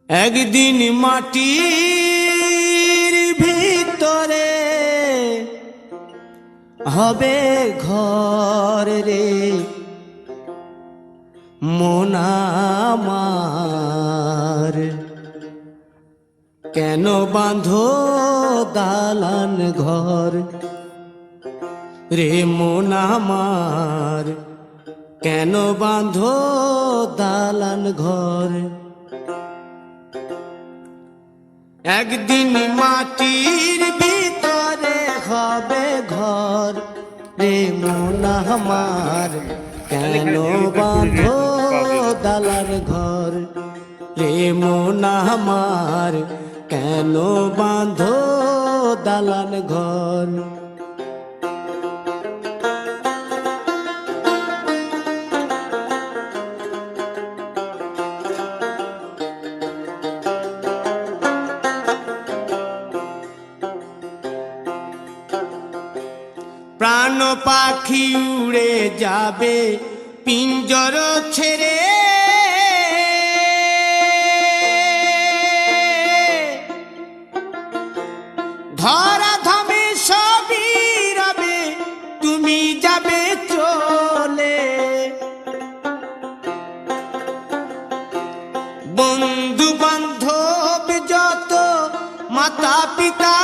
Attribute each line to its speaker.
Speaker 1: একদিন মাটির ভিতরে হবে ঘর রে মন আমার, কেন বাঁধো দালান ঘর রে মন আমার, কেন বাঁধো দালান ঘর। একদিন মাটির ভিতরে হবে ঘর রে মন আমার, কেন বাঁধো দালান ঘর রে মন আমার, কেন বাঁধো দালান ঘর। প্রাণ পাখি উড়ে যাবে পিঞ্জর ছেড়ে, ধরা ধামে সবই রবে তুমি যাবে চলে। বন্ধু বান্ধব যত মাতা পিতা